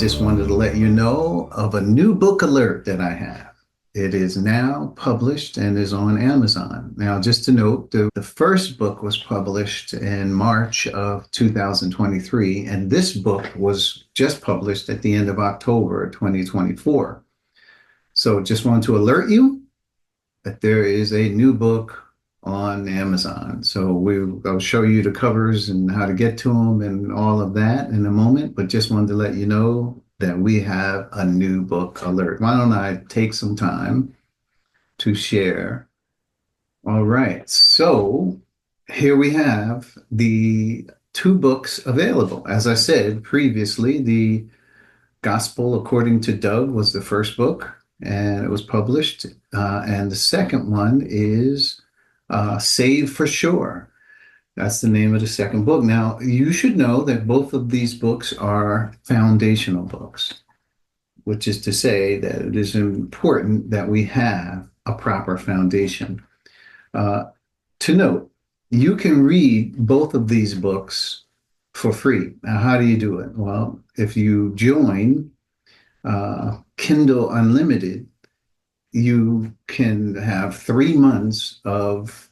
just wanted to let you know of a new book alert that I have. It is now published and is on Amazon. Now, just to note, the first book was published in March of 2023, and this book was just published at the end of October 2024. So just want to alert you that there is a new book on Amazon. So I'll show you the covers and how to get to them and all of that in a moment, but just wanted to let you know that we have a new book alert. Why don't I take some time to share? All right, so here we have the two books available. As I said previously, the Gospel According to Doug was the first book, and it was published. And the second one is Saved for Sure. That's the name of the second book. Now, you should know that both of these books are foundational books, which is to say that it is important that we have a proper foundation. To note, you can read both of these books for free. Now, how do you do it? Well, if you join Kindle Unlimited, you can have 3 months of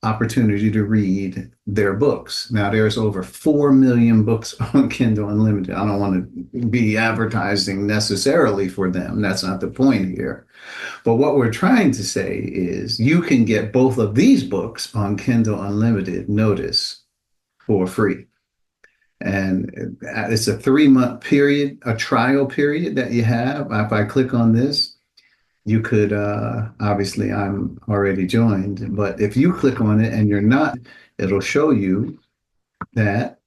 opportunity to read their books. Now, there's over 4 million books on Kindle Unlimited. I don't want to be advertising necessarily for them. That's not the point here. But what we're trying to say is you can get both of these books on Kindle Unlimited, notice, for free. And it's a 3-month period, a trial period that you have. If I click on this, you could, obviously I'm already joined, but if you click on it and you're not, it'll show you that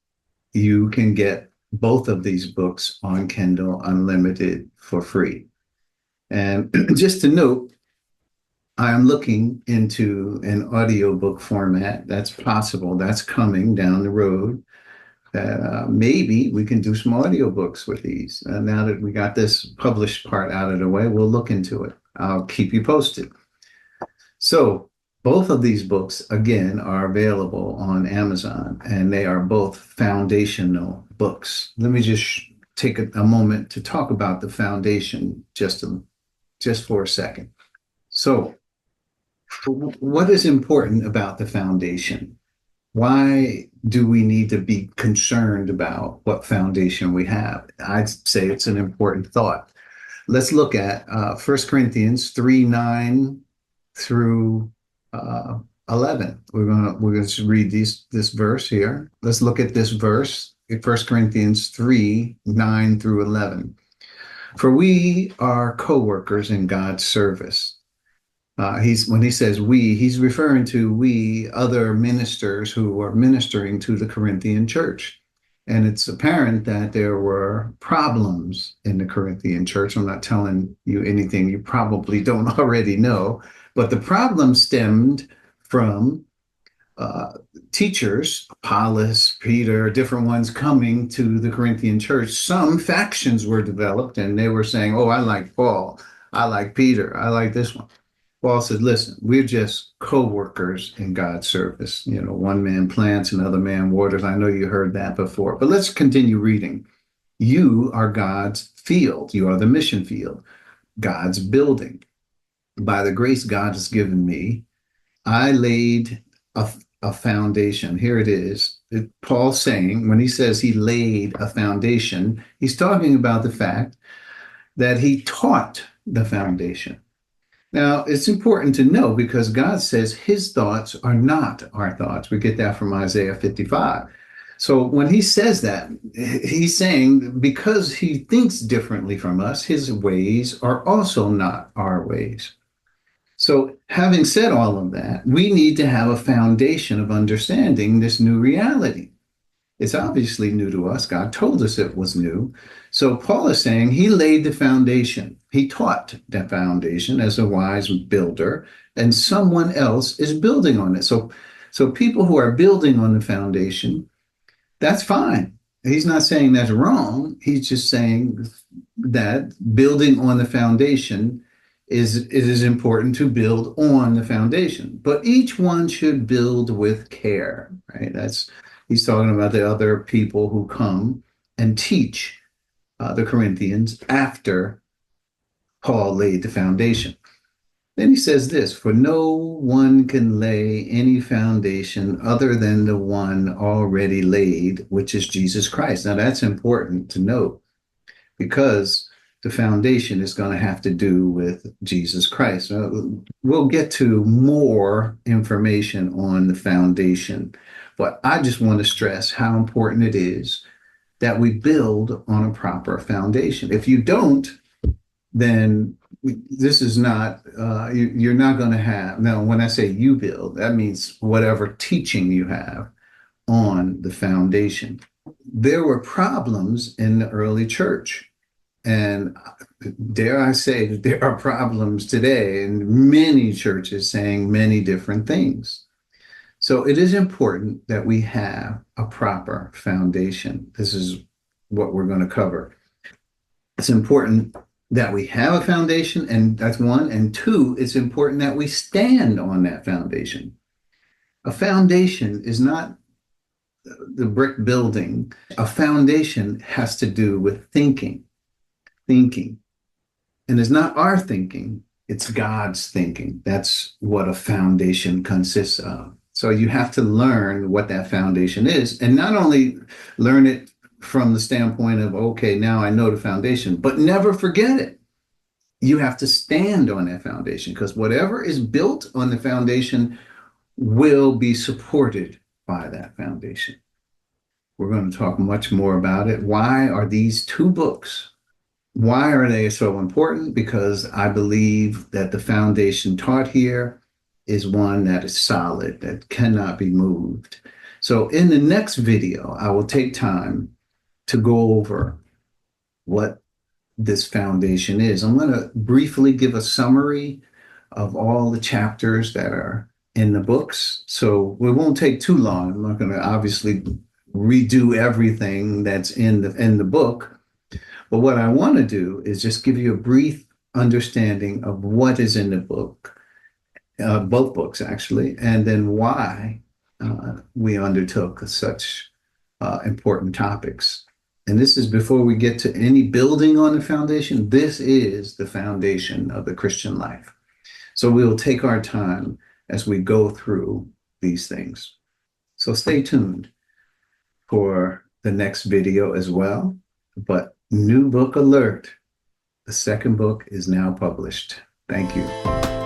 you can get both of these books on Kindle Unlimited for free. And just to note, I'm looking into an audiobook format. That's possible. That's coming down the road. That maybe we can do some audiobooks with these. Now that we got this published part out of the way, we'll look into it. I'll keep you posted. So both of these books, again, are available on Amazon, and they are both foundational books. Let me just take a moment to talk about the foundation just for a second. So what is important about the foundation? Why do we need to be concerned about what foundation we have? I'd say it's an important thought. Let's look at 1 Corinthians 3:9 through 11. We're going to read this verse here. Let's look at this verse, 1 Corinthians 3:9 through 11. For we are co-workers in God's service. When he says we, he's referring to we, other ministers who are ministering to the Corinthian church. And it's apparent that there were problems in the Corinthian church. I'm not telling you anything you probably don't already know, but the problem stemmed from teachers, Apollos, Peter, different ones coming to the Corinthian church. Some factions were developed and they were saying, oh, I like Paul, I like Peter, I like this one. Paul said, listen, we're just co-workers in God's service. You know, one man plants, another man waters. I know you heard that before, but let's continue reading. You are God's field. You are the mission field, God's building. By the grace God has given me, I laid a foundation. Here it is. Paul's saying, when he says he laid a foundation, he's talking about the fact that he taught the foundation. Now, it's important to know because God says his thoughts are not our thoughts. We get that from Isaiah 55. So when he says that, he's saying because he thinks differently from us, his ways are also not our ways. So having said all of that, we need to have a foundation of understanding this new reality. It's obviously new to us. God told us it was new. So Paul is saying he laid the foundation. He taught that foundation as a wise builder, and someone else is building on it. So people who are building on the foundation, that's fine. He's not saying that's wrong. He's just saying that building on the foundation it is important to build on the foundation. But each one should build with care, right? He's talking about the other people who come and teach the Corinthians after Paul laid the foundation. Then he says this, for no one can lay any foundation other than the one already laid, which is Jesus Christ. Now that's important to note because the foundation is going to have to do with Jesus Christ. We'll get to more information on the foundation, but I just want to stress how important it is that we build on a proper foundation. If you don't, then this is not, you're not going to have, now when I say you build, that means whatever teaching you have on the foundation. There were problems in the early church. And dare I say that there are problems today in many churches saying many different things. So it is important that we have a proper foundation. This is what we're going to cover. It's important that we have a foundation, and that's one. And two, it's important that we stand on that foundation. A foundation is not the brick building. A foundation has to do with thinking. And it's not our thinking, it's God's thinking. That's what a foundation consists of. So you have to learn what that foundation is, and not only learn it from the standpoint of, okay, now I know the foundation, but never forget it. You have to stand on that foundation because whatever is built on the foundation will be supported by that foundation. We're going to talk much more about it. Why are these two books? Why are they so important? Because I believe that the foundation taught here is one that is solid, that cannot be moved. So in the next video, I will take time to go over what this foundation is. I'm going to briefly give a summary of all the chapters that are in the books. So it won't take too long. I'm not going to obviously redo everything that's in the book. But what I want to do is just give you a brief understanding of what is in the book, both books actually, and then why we undertook such important topics. And this is before we get to any building on the foundation. This is the foundation of the Christian life. So we'll take our time as we go through these things. So stay tuned for the next video as well. But new book alert. The second book is now published. Thank you.